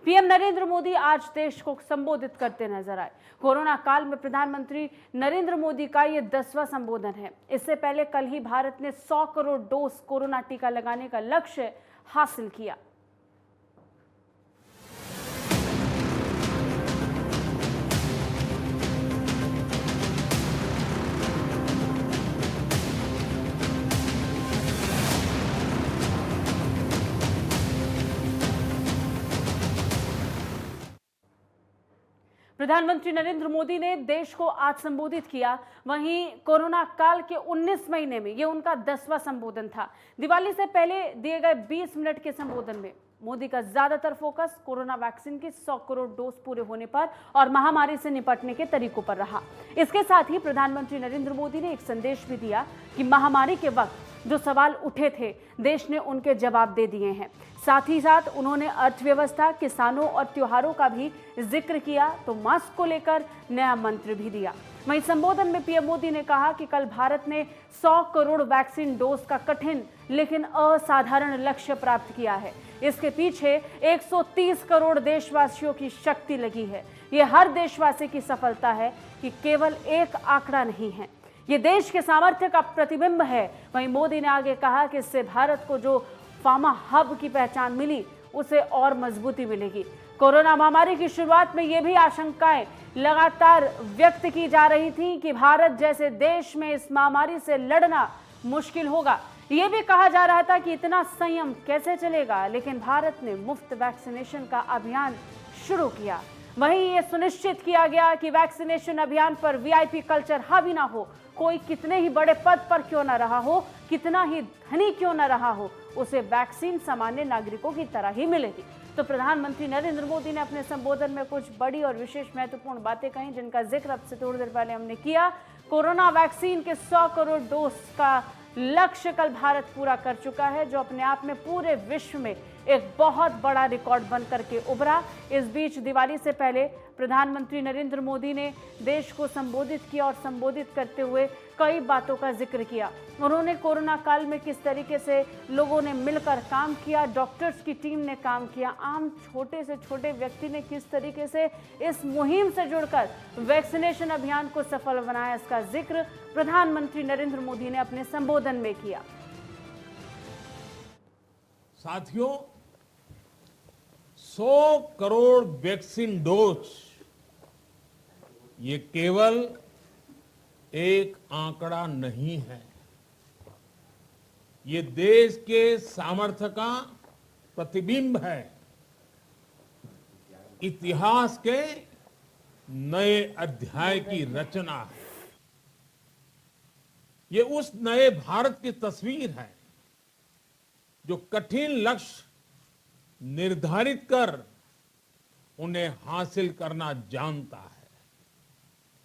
PM Narendra Modi आज देश को संबोधित करते नजर आए। कोरोना काल में प्रधानमंत्री नरेंद्र मोदी का ये 10वां संबोधन है। इससे पहले कल ही भारत ने 100 करोड़ डोज कोरोना टीका लगाने का लक्ष्य हासिल किया। प्रधानमंत्री नरेंद्र मोदी ने देश को आज संबोधित किया। वहीं कोरोना काल के 19 महीने में ये उनका 10वां संबोधन था। दिवाली से पहले दिए गए 20 मिनट के संबोधन में मोदी का ज्यादातर फोकस कोरोना वैक्सीन के 100 करोड़ डोज पूरे होने पर और महामारी से निपटने के तरीकों पर रहा। इसके साथ ही प्रधानमंत्री नरेंद्र मोदी ने एक संदेश भी दिया कि महामारी के वक्त जो सवाल उठे थे, देश ने उनके जवाब दे दिए हैं। साथ ही साथ उन्होंने अर्थव्यवस्था, किसानों और त्योहारों का भी जिक्र किया तो मास्क को लेकर नया मंत्र भी दिया। वहीं संबोधन में पीएम मोदी ने कहा कि कल भारत ने 100 करोड़ वैक्सीन डोज का कठिन लेकिन असाधारण लक्ष्य प्राप्त किया है। इसके पीछे 130 करोड़ देशवासियों की शक्ति लगी है। यह हर देशवासी की सफलता है कि केवल एक आंकड़ा नहीं है, ये देश के सामर्थ्य का प्रतिबिंब है। वहीं मोदी ने आगे कहा कि इससे भारत को जो फार्मा हब की पहचान मिली, उसे और मजबूती मिलेगी। कोरोना महामारी की शुरुआत में ये भी आशंकाएं लगातार व्यक्त की जा रही थी कि भारत जैसे देश में इस महामारी से लड़ना मुश्किल होगा। ये भी कहा जा रहा था कि इतना संयम कैसे चलेगा, लेकिन भारत ने मुफ्त वैक्सीनेशन का अभियान शुरू किया। वहीं ये सुनिश्चित किया गया कि वैक्सीनेशन अभियान पर वीआईपी कल्चर हावी ना हो। कोई कितने ही बड़े पद पर क्यों ना रहा हो, कितना ही धनी क्यों ना रहा हो, उसे वैक्सीन सामान्य नागरिकों की तरह ही मिलेगी। तो प्रधानमंत्री नरेंद्र मोदी ने अपने संबोधन में कुछ बड़ी और विशेष महत्वपूर्ण बातें कही, जिनका जिक्र अब से थोड़ी देर पहले हमने किया। कोरोना वैक्सीन के 100 करोड़ डोज का लक्ष्य कल भारत पूरा कर चुका है, जो अपने आप में पूरे विश्व में एक बहुत बड़ा रिकॉर्ड बन करके उभरा। इस बीच दिवाली से पहले प्रधानमंत्री नरेंद्र मोदी ने देश को संबोधित किया और संबोधित करते हुए कई बातों का जिक्र किया। उन्होंने कोरोना काल में किस तरीके से लोगों ने मिलकर काम किया, डॉक्टर्स की टीम ने काम किया, आम छोटे से छोटे व्यक्ति ने किस तरीके से इस मुहिम से जुड़कर वैक्सीनेशन अभियान को सफल बनाया, इसका जिक्र प्रधानमंत्री नरेंद्र मोदी ने अपने संबोधन में किया। साथियों, 100 करोड़ वैक्सीन डोज ये केवल एक आंकड़ा नहीं है, ये देश के सामर्थ्य का प्रतिबिंब है, इतिहास के नए अध्याय की रचना है। ये उस नए भारत की तस्वीर है जो कठिन लक्ष्य निर्धारित कर उन्हें हासिल करना जानता है।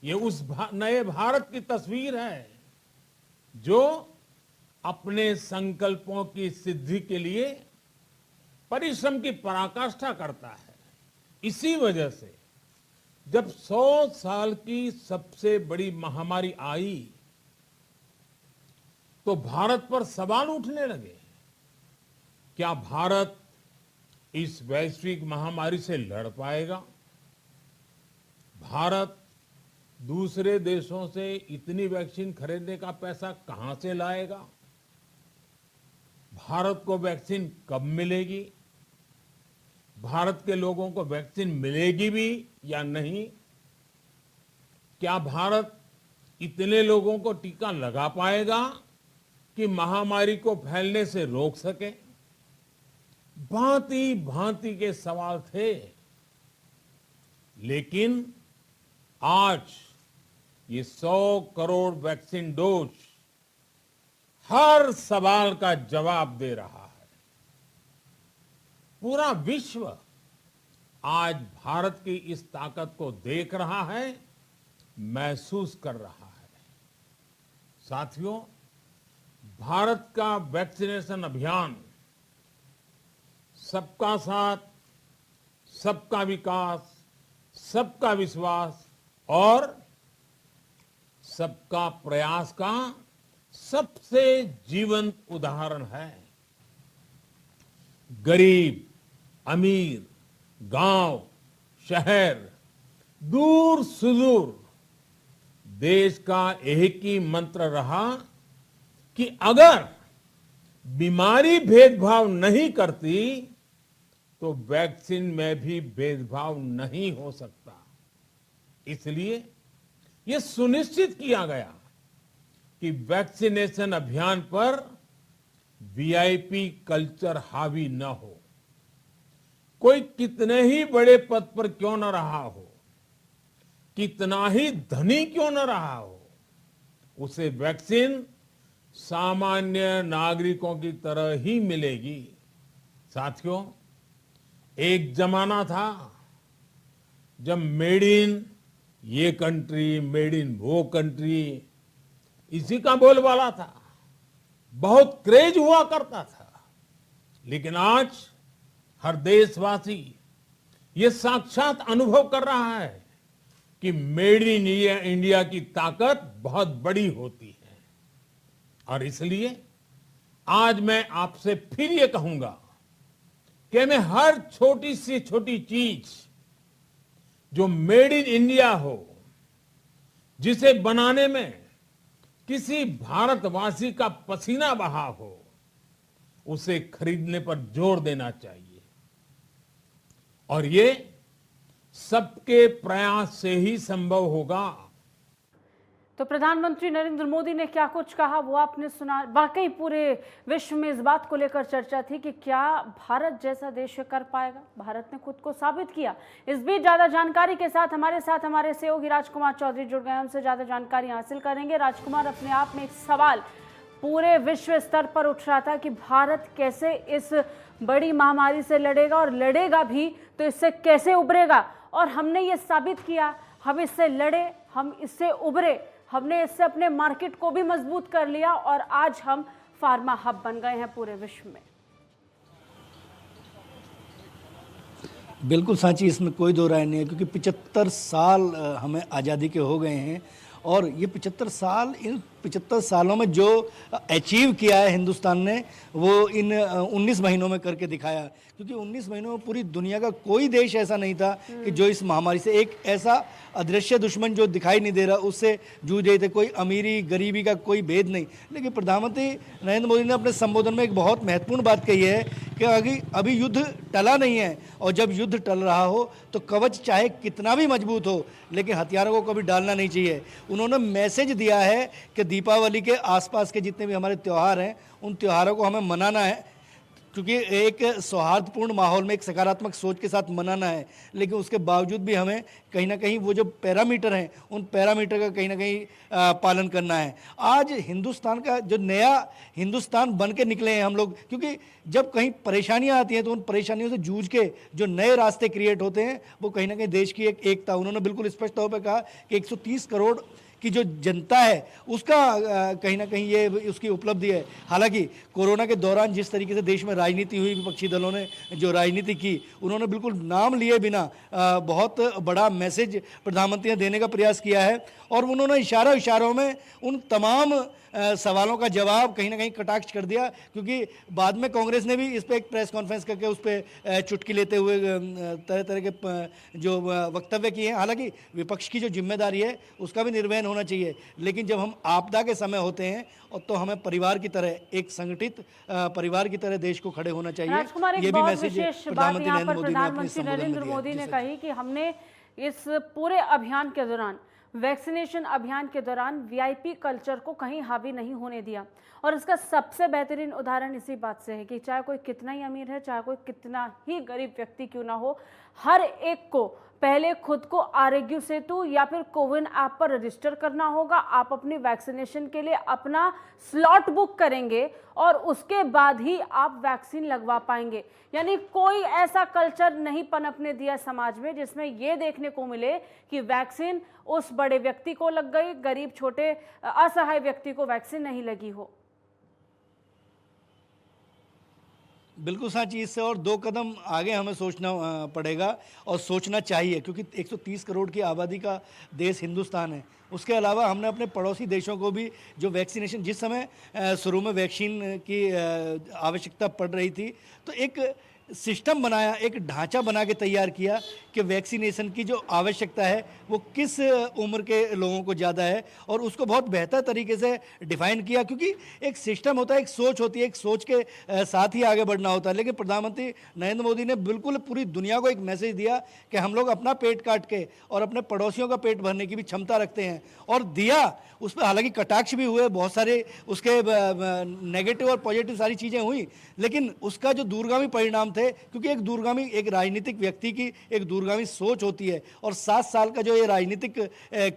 ये उस नए भारत की तस्वीर है जो अपने संकल्पों की सिद्धि के लिए परिश्रम की पराकाष्ठा करता है। इसी वजह से जब 100 साल की सबसे बड़ी महामारी आई तो भारत पर सवाल उठने लगे। क्या भारत इस वैश्विक महामारी से लड़ पाएगा? भारत दूसरे देशों से इतनी वैक्सीन खरीदने का पैसा कहां से लाएगा? भारत को वैक्सीन कब मिलेगी? भारत के लोगों को वैक्सीन मिलेगी भी या नहीं? क्या भारत इतने लोगों को टीका लगा पाएगा कि महामारी को फैलने से रोक सके? भांति भांति के सवाल थे, लेकिन आज ये 100 करोड़ वैक्सीन डोज हर सवाल का जवाब दे रहा है। पूरा विश्व आज भारत की इस ताकत को देख रहा है, महसूस कर रहा है। साथियों, भारत का वैक्सीनेशन अभियान सबका साथ, सबका विकास, सबका विश्वास और सबका प्रयास का सबसे जीवंत उदाहरण है। गरीब, अमीर, गांव, शहर, दूर सुदूर देश का एक ही मंत्र रहा कि अगर बीमारी भेदभाव नहीं करती तो वैक्सीन में भी भेदभाव नहीं हो सकता। इसलिए यह सुनिश्चित किया गया कि वैक्सीनेशन अभियान पर वीआईपी कल्चर हावी न हो। कोई कितने ही बड़े पद पर क्यों न रहा हो, कितना ही धनी क्यों न रहा हो, उसे वैक्सीन सामान्य नागरिकों की तरह ही मिलेगी। साथियों, एक जमाना था जब मेड इन ये कंट्री, मेड इन वो कंट्री, इसी का बोलबाला था, बहुत क्रेज हुआ करता था। लेकिन आज हर देशवासी ये साक्षात अनुभव कर रहा है कि मेड इन इंडिया की ताकत बहुत बड़ी होती है। और इसलिए आज मैं आपसे फिर ये कहूंगा कि मैं हर छोटी से छोटी चीज जो मेड इन इंडिया हो, जिसे बनाने में किसी भारतवासी का पसीना बहा हो, उसे खरीदने पर जोर देना चाहिए। और ये सबके प्रयास से ही संभव होगा। तो प्रधानमंत्री नरेंद्र मोदी ने क्या कुछ कहा वो आपने सुना। वाकई पूरे विश्व में इस बात को लेकर चर्चा थी कि क्या भारत जैसा देश कर पाएगा। भारत ने खुद को साबित किया। इस बीच ज्यादा जानकारी के साथ हमारे सहयोगी राजकुमार चौधरी जुड़ गए। हमसे ज्यादा जानकारी हासिल करेंगे। राजकुमार, अपने आप में एक सवाल पूरे विश्व स्तर पर उठ रहा था कि भारत कैसे इस बड़ी महामारी से लड़ेगा, और लड़ेगा भी तो इससे कैसे उभरेगा। और हमने ये साबित किया, हम इससे लड़े, हम इससे उभरे, हमने इससे अपने मार्केट को भी मजबूत कर लिया और आज हम फार्मा हब बन गए हैं पूरे विश्व में। बिल्कुल सांची, इसमें कोई दो राय नहीं है, क्योंकि 75 साल हमें आज़ादी के हो गए हैं और ये 75 साल, इन 75 सालों में जो अचीव किया है हिंदुस्तान ने, वो इन 19 महीनों में करके दिखाया। क्योंकि 19 महीनों में पूरी दुनिया का कोई देश ऐसा नहीं था कि जो इस महामारी से, एक ऐसा अदृश्य दुश्मन जो दिखाई नहीं दे रहा, उससे जूझ रहे थे। कोई अमीरी गरीबी का कोई भेद नहीं। लेकिन प्रधानमंत्री नरेंद्र मोदी ने अपने संबोधन में एक बहुत महत्वपूर्ण बात कही है कि अभी युद्ध टला नहीं है, और जब युद्ध टल रहा हो तो कवच चाहे कितना भी मजबूत हो, लेकिन हथियारों को कभी डालना नहीं चाहिए। उन्होंने मैसेज दिया है कि दीपावली के आसपास के जितने भी हमारे त्यौहार हैं, उन त्योहारों को हमें मनाना है, क्योंकि एक सौहार्दपूर्ण माहौल में एक सकारात्मक सोच के साथ मनाना है। लेकिन उसके बावजूद भी हमें कहीं ना कहीं वो जो पैरामीटर हैं, उन पैरामीटर का कहीं ना कहीं पालन करना है। आज हिंदुस्तान का जो नया हिंदुस्तान बन के निकले हैं हम लोग, क्योंकि जब कहीं परेशानियां आती हैं तो उन परेशानियों से जूझ के जो नए रास्ते क्रिएट होते हैं, वो कहीं ना कहीं देश की एक एकता। उन्होंने बिल्कुल स्पष्ट तौर पर कहा कि 130 करोड़ की जो जनता है उसका कहीं ना कहीं ये उसकी उपलब्धि है। हालांकि कोरोना के दौरान जिस तरीके से देश में राजनीति हुई, विपक्षी दलों ने जो राजनीति की, उन्होंने बिल्कुल नाम लिए बिना बहुत बड़ा मैसेज प्रधानमंत्री ने देने का प्रयास किया है। और उन्होंने इशारों में उन तमाम सवालों का जवाब कहीं ना कहीं कटाक्ष कर दिया, क्योंकि बाद में कांग्रेस ने भी इस पर एक प्रेस कॉन्फ्रेंस करके उस पर चुटकी लेते हुए तरह तरह के जो वक्तव्य किए हैं। हालांकि विपक्ष की जो जिम्मेदारी है उसका भी निर्वहन होना चाहिए, लेकिन जब हम आपदा के समय होते हैं और तो हमें परिवार की तरह, एक संगठित परिवार की तरह देश को खड़े होना चाहिए। राजकुमार, एक बहुत विशेष बात यहाँ पर प्रधानमंत्री नरेंद्र मोदी ने कही कि हमने इस पूरे अभियान के दौरान, वैक्सीनेशन अभियान के दौरान वीआईपी कल्चर को कहीं हावी नहीं होने दिया। और इसका सबसे बेहतरीन उदाहरण इसी बात से है कि चाहे कोई कितना ही अमीर है, चाहे कोई कितना ही गरीब व्यक्ति क्यों ना हो, हर एक को पहले खुद को आरोग्य सेतु या फिर कोविन ऐप पर रजिस्टर करना होगा। आप अपनी वैक्सीनेशन के लिए अपना स्लॉट बुक करेंगे और उसके बाद ही आप वैक्सीन लगवा पाएंगे। यानी कोई ऐसा कल्चर नहीं पनपने दिया समाज में जिसमें यह देखने को मिले कि वैक्सीन उस बड़े व्यक्ति को लग गई, गरीब छोटे असहाय व्यक्ति को वैक्सीन नहीं लगी हो। बिल्कुल सांची, इससे और 2 कदम आगे हमें सोचना पड़ेगा और सोचना चाहिए, क्योंकि 130 करोड़ की आबादी का देश हिंदुस्तान है। उसके अलावा हमने अपने पड़ोसी देशों को भी जो वैक्सीनेशन, जिस समय शुरू में वैक्सीन की आवश्यकता पड़ रही थी, तो एक सिस्टम बनाया, एक ढांचा बना के तैयार किया कि वैक्सीनेशन की जो आवश्यकता है वो किस उम्र के लोगों को ज़्यादा है, और उसको बहुत बेहतर तरीके से डिफाइन किया। क्योंकि एक सिस्टम होता है, एक सोच होती है, एक सोच के साथ ही आगे बढ़ना होता है। लेकिन प्रधानमंत्री नरेंद्र मोदी ने बिल्कुल पूरी दुनिया को एक मैसेज दिया कि हम लोग अपना पेट काट के और अपने पड़ोसियों का पेट भरने की भी क्षमता रखते हैं, और दिया। उस पर हालांकि कटाक्ष भी हुए, बहुत सारे उसके नेगेटिव और पॉजिटिव सारी चीज़ें हुई, लेकिन उसका जो दूरगामी परिणाम थे, क्योंकि एक दूरगामी, एक राजनीतिक व्यक्ति की एक दूरगामी सोच होती है, और 7 साल का जो ये राजनीतिक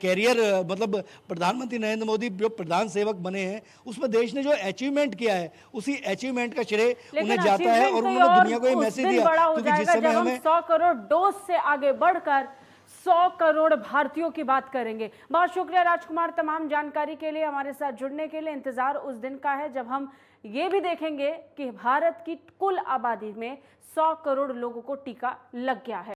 कैरियर, मतलब प्रधानमंत्री नरेंद्र मोदी जो प्रधान सेवक बने हैं, उसमें देश ने जो अचीवमेंट किया है, उसी अचीवमेंट का श्रेय उन्हें जाता है। और उन्होंने दुनिया को ये मैसेज दिया, क्योंकि जिस समय हमें 100 करोड़ डोज से आगे बढ़कर 100 करोड़ भारतीयों की बात करेंगे। बहुत शुक्रिया राजकुमार, तमाम जानकारी के लिए, हमारे साथ जुड़ने के लिए। इंतजार उस दिन का है जब हम ये भी देखेंगे कि भारत की कुल आबादी में 100 करोड़ लोगों को टीका लग गया है।